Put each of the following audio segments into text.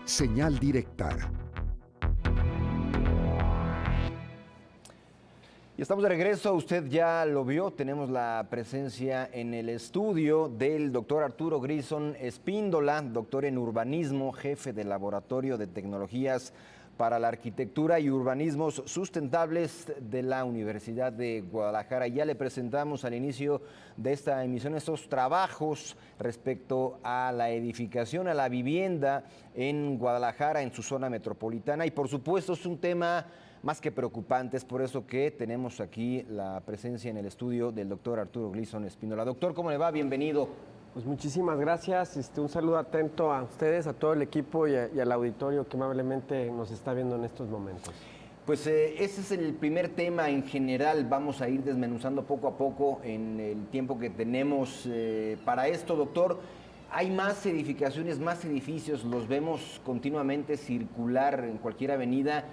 Señal directa. Y estamos de regreso, usted ya lo vio, tenemos la presencia en el estudio del doctor Arturo Grison Espíndola, doctor en urbanismo, jefe del Laboratorio de Tecnologías para la Arquitectura y Urbanismos Sustentables de la Universidad de Guadalajara. Ya le presentamos al inicio de esta emisión estos trabajos respecto a la edificación, a la vivienda en Guadalajara, en su zona metropolitana, y por supuesto es un tema más que preocupante. Es por eso que tenemos aquí la presencia en el estudio del doctor Arturo Grison Espíndola. Doctor, ¿cómo le va? Bienvenido. Pues muchísimas gracias, un saludo atento a ustedes, a todo el equipo y al auditorio que amablemente nos está viendo en estos momentos. Pues ese es el primer tema en general. Vamos a ir desmenuzando poco a poco en el tiempo que tenemos para esto, doctor. Hay más edificaciones, más edificios, los vemos continuamente circular en cualquier avenida,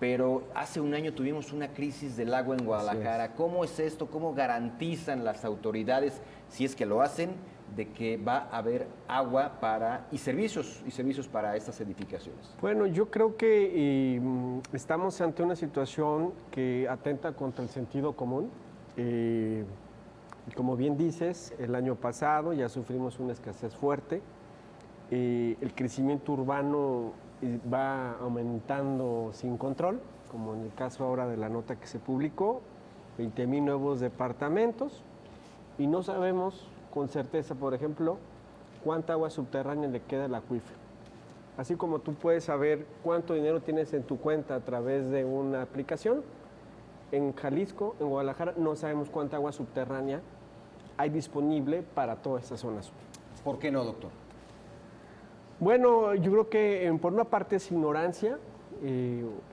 pero hace un año tuvimos una crisis del agua en Guadalajara. ¿Cómo es esto? ¿Cómo garantizan las autoridades, si es que lo hacen, de que va a haber agua y servicios para estas edificaciones? Bueno, yo creo que estamos ante una situación que atenta contra el sentido común. Como bien dices, el año pasado ya sufrimos una escasez fuerte. El crecimiento urbano va aumentando sin control, como en el caso ahora de la nota que se publicó, 20,000 nuevos departamentos, y no sabemos con certeza, por ejemplo, cuánta agua subterránea le queda al acuífero. Así como tú puedes saber cuánto dinero tienes en tu cuenta a través de una aplicación, en Jalisco, en Guadalajara, no sabemos cuánta agua subterránea hay disponible para toda esta zona sur. ¿Por qué no, doctor? Bueno, yo creo que por una parte es ignorancia,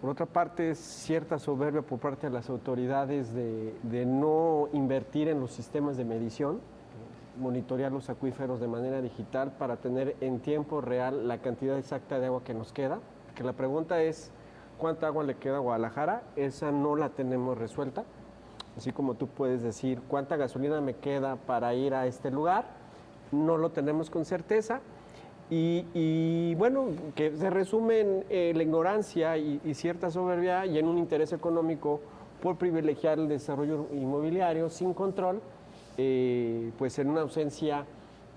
por otra parte es cierta soberbia por parte de las autoridades de no invertir en los sistemas de medición, monitorear los acuíferos de manera digital para tener en tiempo real la cantidad exacta de agua que nos queda. Que la pregunta es, ¿cuánta agua le queda a Guadalajara? Esa no la tenemos resuelta. Así como tú puedes decir, ¿cuánta gasolina me queda para ir a este lugar? No lo tenemos con certeza. Y bueno, que se resume en la ignorancia y cierta soberbia y en un interés económico por privilegiar el desarrollo inmobiliario sin control, pues en una ausencia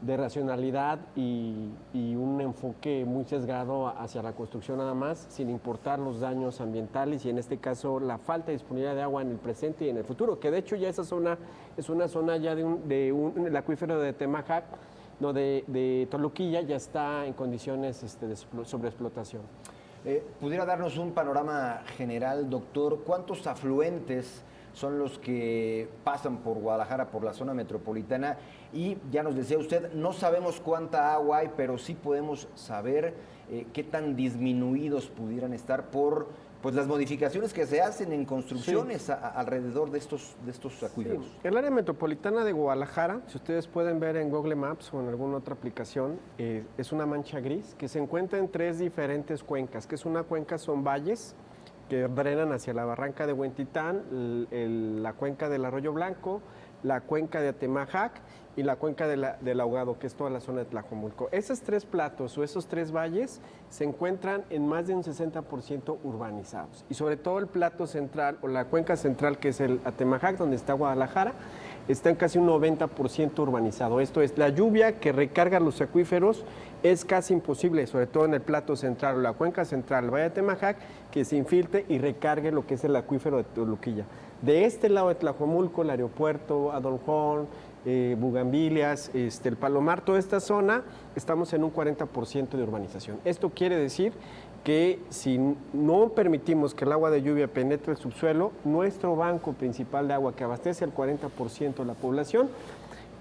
de racionalidad y un enfoque muy sesgado hacia la construcción nada más, sin importar los daños ambientales y en este caso la falta de disponibilidad de agua en el presente y en el futuro, que de hecho ya esa zona es una zona ya el acuífero de Temajac, no, de Toluquilla, ya está en condiciones de sobreexplotación. ¿Pudiera darnos un panorama general, doctor? ¿Cuántos afluentes son los que pasan por Guadalajara, por la zona metropolitana? Y ya nos decía usted, no sabemos cuánta agua hay, pero sí podemos saber qué tan disminuidos pudieran estar por las modificaciones que se hacen en construcciones alrededor de estos acuíferos. Sí. El área metropolitana de Guadalajara, si ustedes pueden ver en Google Maps o en alguna otra aplicación, es una mancha gris que se encuentra en 3 diferentes cuencas, que es una cuenca, son valles que drenan hacia la barranca de Huentitán, la cuenca del Arroyo Blanco, la cuenca de Atemajac y la cuenca del Ahogado, que es toda la zona de Tlajomulco. Esos 3 platos o esos 3 valles se encuentran en más de un 60% urbanizados. Y sobre todo el plato central o la cuenca central, que es el Atemajac, donde está Guadalajara, está en casi un 90% urbanizado. Esto es, la lluvia que recarga los acuíferos es casi imposible, sobre todo en el plato central o la cuenca central, el Valle de Atemajac, que se infiltre y recargue lo que es el acuífero de Toluquilla. De este lado de Tlajomulco, el aeropuerto, Adolfón, Bugambilias, el Palomar, toda esta zona, estamos en un 40% de urbanización. Esto quiere decir que si no permitimos que el agua de lluvia penetre el subsuelo, nuestro banco principal de agua que abastece al 40% de la población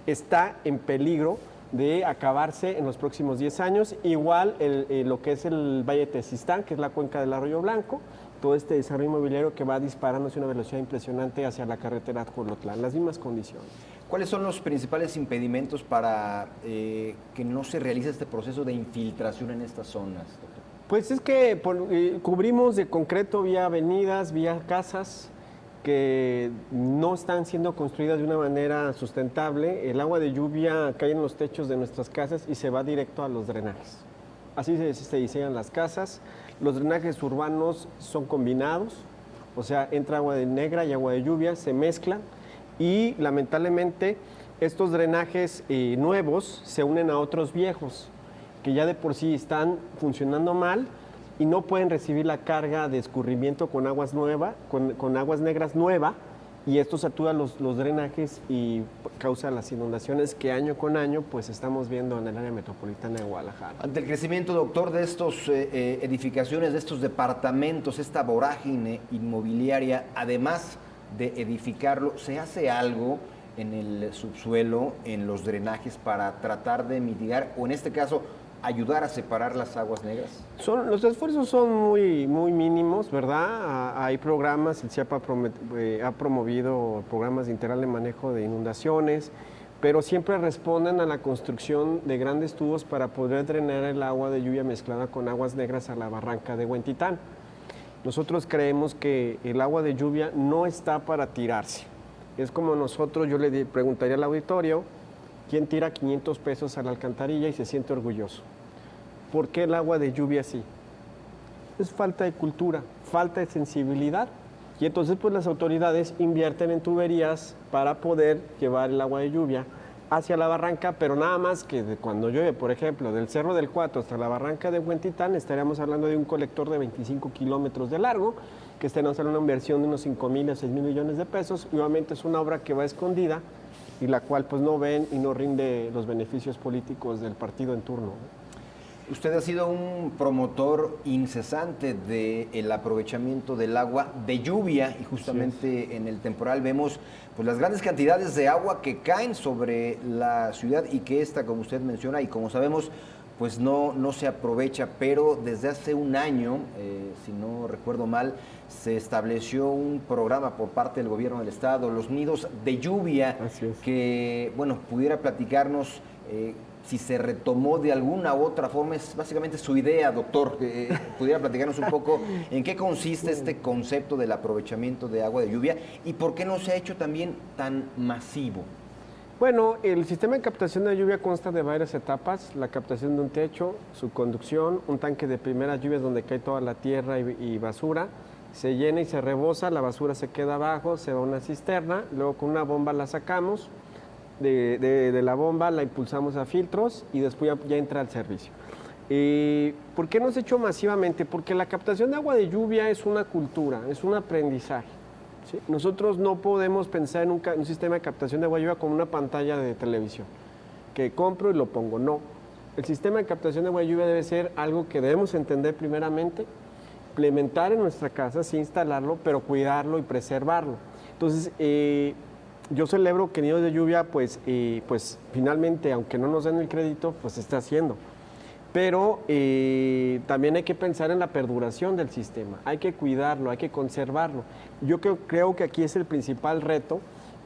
está en peligro de acabarse en los próximos 10 años. Igual lo que es el Valle de Tezistán, que es la cuenca del Arroyo Blanco, todo este desarrollo inmobiliario que va disparándose a una velocidad impresionante hacia la carretera Jolotlán, las mismas condiciones. ¿Cuáles son los principales impedimentos para que no se realice este proceso de infiltración en estas zonas, doctor? Pues es que cubrimos de concreto vía avenidas, vía casas que no están siendo construidas de una manera sustentable. El agua de lluvia cae en los techos de nuestras casas y se va directo a los drenajes. Así se diseñan las casas. Los drenajes urbanos son combinados, o sea, entra agua de negra y agua de lluvia, se mezclan y lamentablemente estos drenajes nuevos se unen a otros viejos que ya de por sí están funcionando mal y no pueden recibir la carga de escurrimiento con aguas con aguas negras nueva, y esto satura los drenajes y causa las inundaciones que año con año pues estamos viendo en el área metropolitana de Guadalajara. Ante el crecimiento, doctor, de estos edificaciones, de estos departamentos, esta vorágine inmobiliaria, además de edificarlo, ¿se hace algo en el subsuelo, en los drenajes, para tratar de mitigar o en este caso ayudar a separar las aguas negras? Los esfuerzos son muy mínimos, ¿verdad? Hay programas, el CIAP ha promovido programas de integral de manejo de inundaciones, pero siempre responden a la construcción de grandes tubos para poder drenar el agua de lluvia mezclada con aguas negras a la barranca de Huentitán. Nosotros creemos que el agua de lluvia no está para tirarse. Es como nosotros, yo le preguntaría al auditorio, ¿quién tira 500 pesos a la alcantarilla y se siente orgulloso? ¿Por qué el agua de lluvia sí? Es falta de cultura, falta de sensibilidad. Y entonces pues las autoridades invierten en tuberías para poder llevar el agua de lluvia hacia la barranca, pero nada más que cuando llueve, por ejemplo, del Cerro del Cuatro hasta la barranca de Huentitán, estaríamos hablando de un colector de 25 kilómetros de largo, que estaríamos hablando de una inversión de unos 5,000 a 6,000 millones de pesos. Nuevamente es una obra que va escondida y la cual pues no ven y no rinde los beneficios políticos del partido en turno. Usted ha sido un promotor incesante del aprovechamiento del agua de lluvia y justamente en el temporal vemos pues las grandes cantidades de agua que caen sobre la ciudad y que esta, como usted menciona y como sabemos, pues no se aprovecha, pero desde hace un año, si no recuerdo mal, se estableció un programa por parte del gobierno del estado, los nidos de lluvia, que, bueno, pudiera platicarnos si se retomó de alguna u otra forma. Es básicamente su idea, doctor, que pudiera platicarnos un poco en qué consiste este concepto del aprovechamiento de agua de lluvia y por qué no se ha hecho también tan masivo. Bueno, el sistema de captación de lluvia consta de varias etapas: la captación de un techo, su conducción, un tanque de primeras lluvias donde cae toda la tierra y basura, se llena y se rebosa, la basura se queda abajo, se va a una cisterna, luego con una bomba la sacamos, de la bomba la impulsamos a filtros y después ya entra al servicio. ¿Por qué no se ha hecho masivamente? Porque la captación de agua de lluvia es una cultura, es un aprendizaje. ¿Sí? Nosotros no podemos pensar en un sistema de captación de agua de lluvia como una pantalla de televisión, que compro y lo pongo. No. El sistema de captación de agua de lluvia debe ser algo que debemos entender primeramente, implementar en nuestra casa, sí instalarlo, pero cuidarlo y preservarlo. Entonces, yo celebro que Nidos de Lluvia, pues finalmente, aunque no nos den el crédito, pues se está haciendo. Pero también hay que pensar en la perduración del sistema, hay que cuidarlo, hay que conservarlo. Yo creo que aquí es el principal reto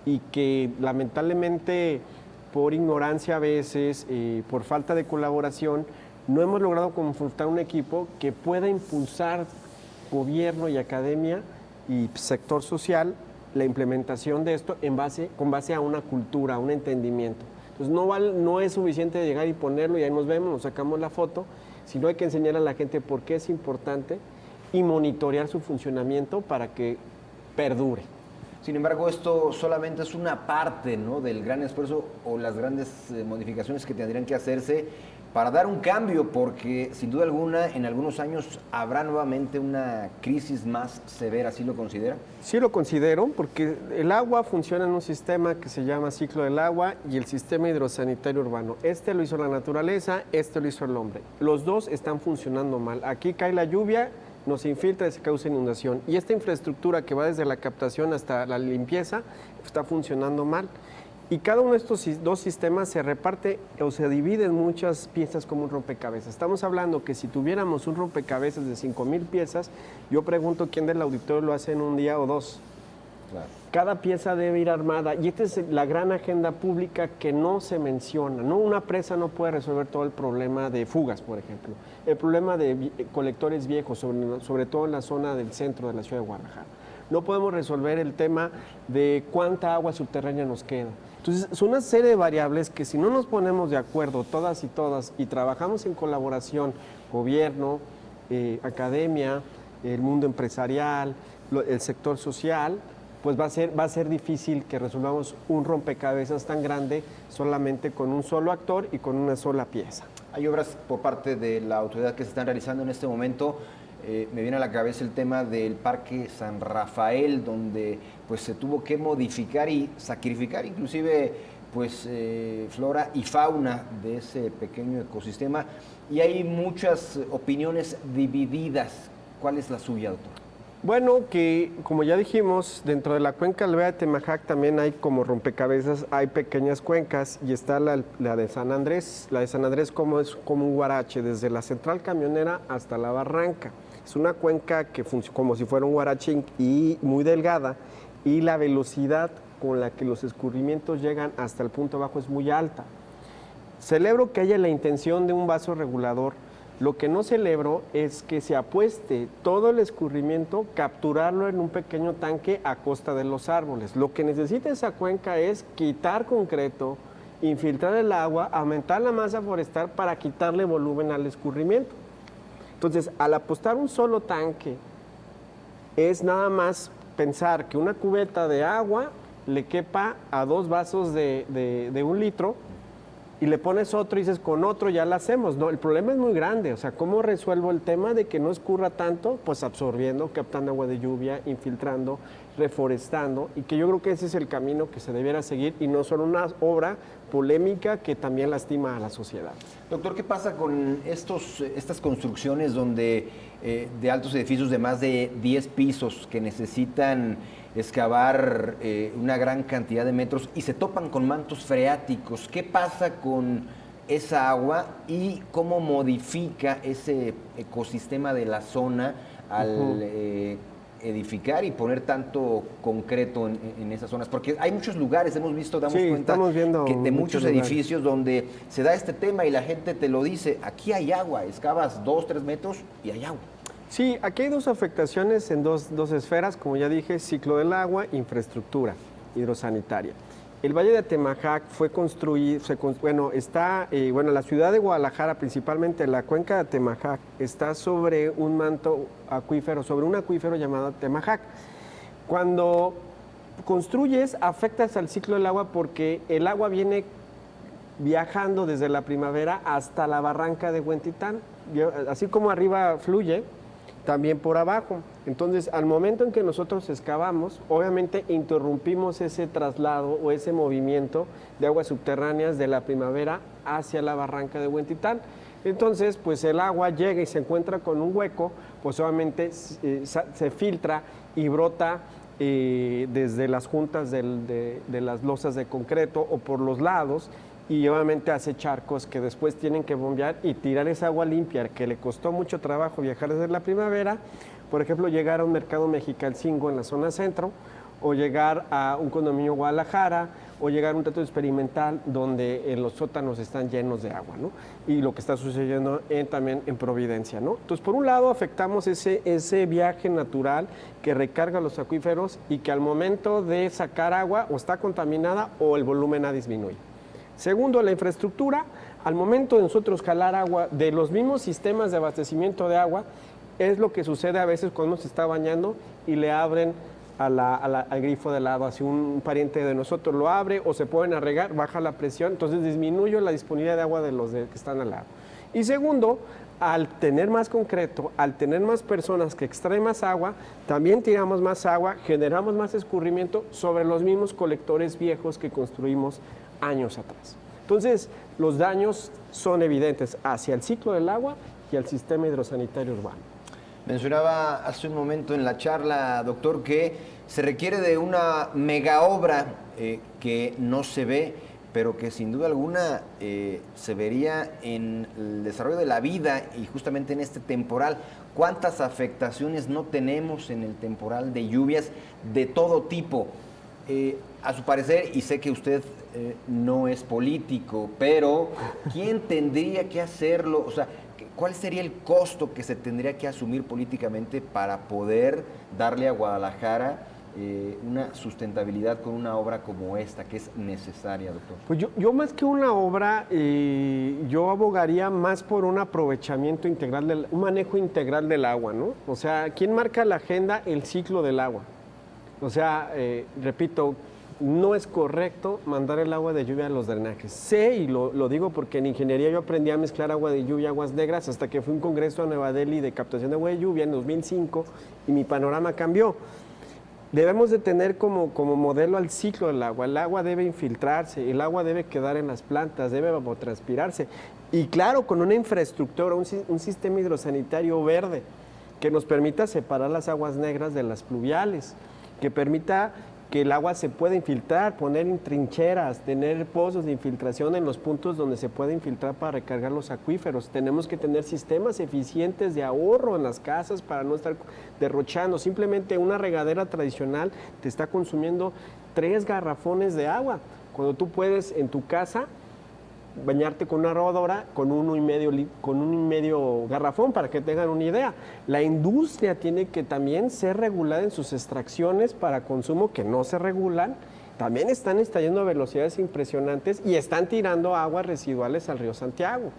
y que lamentablemente por ignorancia a veces, por falta de colaboración, no hemos logrado conformar un equipo que pueda impulsar gobierno y academia y sector social la implementación de esto con base a una cultura, a un entendimiento. Entonces no es suficiente llegar y ponerlo y ahí nos vemos, nos sacamos la foto, sino hay que enseñar a la gente por qué es importante y monitorear su funcionamiento para que perdure. Sin embargo, esto solamente es una parte, ¿no?, del gran esfuerzo o las grandes modificaciones que tendrían que hacerse para dar un cambio, porque sin duda alguna en algunos años habrá nuevamente una crisis más severa. ¿Sí lo considera? Sí lo considero, porque el agua funciona en un sistema que se llama ciclo del agua y el sistema hidrosanitario urbano. Este lo hizo la naturaleza, este lo hizo el hombre. Los dos están funcionando mal. Aquí cae la lluvia, nos infiltra y se causa inundación. Y esta infraestructura que va desde la captación hasta la limpieza está funcionando mal. Y cada uno de estos dos sistemas se reparte o se divide en muchas piezas como un rompecabezas. Estamos hablando que si tuviéramos un rompecabezas de 5,000 piezas, yo pregunto quién del auditorio lo hace en un día o dos. Claro. Cada pieza debe ir armada y esta es la gran agenda pública que no se menciona. ¿No? Una presa no puede resolver todo el problema de fugas, por ejemplo. El problema de colectores viejos, sobre todo en la zona del centro de la ciudad de Guadalajara. no podemos resolver el tema de cuánta agua subterránea nos queda. Entonces, son una serie de variables que si no nos ponemos de acuerdo todas y trabajamos en colaboración, gobierno, academia, el mundo empresarial, el sector social, pues va a ser difícil que resolvamos un rompecabezas tan grande solamente con un solo actor y con una sola pieza. Hay obras por parte de la autoridad que se están realizando en este momento. Me viene a la cabeza el tema del Parque San Rafael, donde pues se tuvo que modificar y sacrificar inclusive pues flora y fauna de ese pequeño ecosistema, y hay muchas opiniones divididas. ¿Cuál es la suya, doctor? Bueno, que como ya dijimos, dentro de la cuenca alvea de Temajac también hay como rompecabezas, hay pequeñas cuencas y está la de San Andrés. La de San Andrés es como un guarache, desde la central camionera hasta la barranca. Es una cuenca que funciona como si fuera un guarache y muy delgada, y la velocidad con la que los escurrimientos llegan hasta el punto bajo es muy alta. Celebro que haya la intención de un vaso regulador. Lo que no celebro es que se apueste todo el escurrimiento, capturarlo en un pequeño tanque a costa de los árboles. Lo que necesita esa cuenca es quitar concreto, infiltrar el agua, aumentar la masa forestal para quitarle volumen al escurrimiento. Entonces, al apostar un solo tanque, es nada más pensar que una cubeta de agua le quepa a 2 vasos de 1 litro, y le pones otro y dices, con otro ya la hacemos. No, el problema es muy grande. O sea, ¿cómo resuelvo el tema de que no escurra tanto? Pues absorbiendo, captando agua de lluvia, infiltrando, reforestando, y que yo creo que ese es el camino que se debiera seguir y no solo una obra polémica que también lastima a la sociedad. Doctor, ¿qué pasa con estas construcciones donde de altos edificios de más de 10 pisos que necesitan excavar una gran cantidad de metros y se topan con mantos freáticos? ¿Qué pasa con esa agua y cómo modifica ese ecosistema de la zona al edificar y poner tanto concreto en esas zonas? Porque hay muchos lugares, hemos visto, damos cuenta que de muchos edificios donde se da este tema y la gente te lo dice, aquí hay agua, excavas 2, 3 metros y hay agua. Sí, aquí hay 2 afectaciones en dos esferas, como ya dije, ciclo del agua, infraestructura hidrosanitaria. El Valle de Temajac fue construido, la ciudad de Guadalajara, principalmente la cuenca de Temajac, está sobre un manto acuífero, sobre un acuífero llamado Temajac. Cuando construyes, afectas al ciclo del agua porque el agua viene viajando desde la primavera hasta la barranca de Huentitán. Así como arriba fluye, también por abajo. Entonces, al momento en que nosotros excavamos, obviamente interrumpimos ese traslado o ese movimiento de aguas subterráneas de la primavera hacia la barranca de Huentitán. Entonces, pues el agua llega y se encuentra con un hueco, pues obviamente se filtra y brota desde las juntas de las losas de concreto o por los lados, y obviamente hace charcos que después tienen que bombear y tirar esa agua limpia que le costó mucho trabajo viajar desde la primavera. Por ejemplo, llegar a un mercado Mexicalcingo en la zona centro, o llegar a un condominio Guadalajara, o llegar a un teatro experimental donde los sótanos están llenos de agua, ¿no? Y lo que está sucediendo también en Providencia, ¿no? Entonces, por un lado, afectamos ese viaje natural que recarga los acuíferos y que al momento de sacar agua o está contaminada o el volumen ha disminuido. Segundo, la infraestructura. Al momento de nosotros jalar agua de los mismos sistemas de abastecimiento de agua, es lo que sucede a veces cuando uno se está bañando y le abren al grifo de lado, así un pariente de nosotros lo abre o se pueden a regar, baja la presión, entonces disminuye la disponibilidad de agua de los que están al lado. Y segundo, al tener más concreto, al tener más personas que extraen más agua, también tiramos más agua, generamos más escurrimiento sobre los mismos colectores viejos que construimos años atrás. Entonces, los daños son evidentes hacia el ciclo del agua y al sistema hidrosanitario urbano. Mencionaba hace un momento en la charla, doctor, que se requiere de una mega obra que no se ve, pero que sin duda alguna se vería en el desarrollo de la vida y justamente en este temporal. ¿Cuántas afectaciones no tenemos en el temporal de lluvias de todo tipo? A su parecer, y sé que usted no es político, pero ¿quién tendría que hacerlo? O sea, ¿cuál sería el costo que se tendría que asumir políticamente para poder darle a Guadalajara una sustentabilidad con una obra como esta, que es necesaria, doctor? Pues yo más que una obra, yo abogaría más por un aprovechamiento integral, un manejo integral del agua, ¿no? O sea, ¿quién marca la agenda? El ciclo del agua. O sea, repito, no es correcto mandar el agua de lluvia a los drenajes. Sé, y lo digo porque en ingeniería yo aprendí a mezclar agua de lluvia y aguas negras hasta que fui a un congreso a Nueva Delhi de captación de agua de lluvia en 2005 y mi panorama cambió. Debemos de tener como modelo al ciclo del agua. El agua debe infiltrarse, el agua debe quedar en las plantas, debe evapotranspirarse. Y claro, con una infraestructura, un sistema hidrosanitario verde que nos permita separar las aguas negras de las pluviales, que permita que el agua se pueda infiltrar, poner en trincheras, tener pozos de infiltración en los puntos donde se puede infiltrar para recargar los acuíferos. Tenemos que tener sistemas eficientes de ahorro en las casas para no estar derrochando. Simplemente una regadera tradicional te está consumiendo 3 garrafones de agua, cuando tú puedes en tu casa bañarte con una rodadora con 1,5 garrafón, para que tengan una idea. La industria tiene que también ser regulada en sus extracciones para consumo, que no se regulan. También están estallando a velocidades impresionantes y están tirando aguas residuales al río Santiago.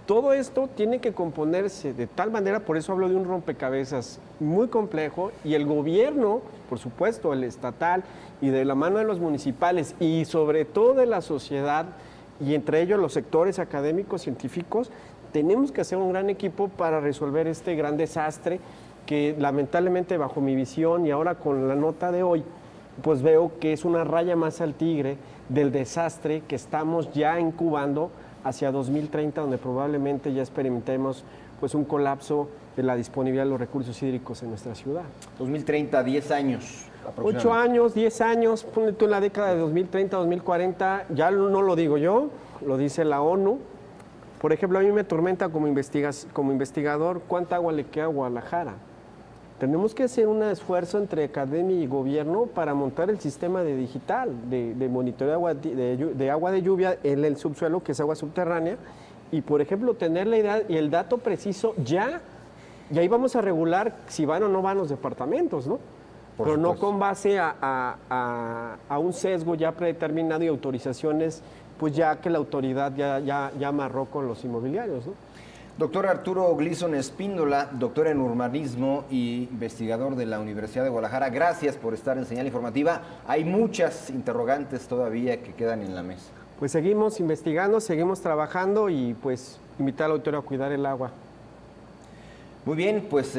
Todo esto tiene que componerse de tal manera, por eso hablo de un rompecabezas muy complejo, y el gobierno, por supuesto, el estatal, y de la mano de los municipales, y sobre todo de la sociedad, y entre ellos los sectores académicos, científicos, tenemos que hacer un gran equipo para resolver este gran desastre que lamentablemente, bajo mi visión y ahora con la nota de hoy, pues veo que es una raya más al tigre del desastre que estamos ya incubando hacia 2030, donde probablemente ya experimentemos pues un colapso de la disponibilidad de los recursos hídricos en nuestra ciudad. 2030, 10 años. 8 años, 10 años, ponle tú en la década de 2030, 2040, ya no lo digo yo, lo dice la ONU. Por ejemplo, a mí me tormenta como investigador cuánta agua le queda a Guadalajara. Tenemos que hacer un esfuerzo entre academia y gobierno para montar el sistema de digital, de monitoreo de agua de lluvia en el subsuelo, que es agua subterránea, y por ejemplo tener la idea y el dato preciso ya, y ahí vamos a regular si van o no van los departamentos, ¿no? Pero no con base a un sesgo ya predeterminado y autorizaciones, pues ya que la autoridad ya amarró con los inmobiliarios, ¿no? Doctor Arturo Gleason Espíndola, doctor en urbanismo y investigador de la Universidad de Guadalajara, gracias por estar en Señal Informativa. Hay muchas interrogantes todavía que quedan en la mesa. Pues seguimos investigando, seguimos trabajando y pues invitar al auditorio a cuidar el agua. Muy bien, pues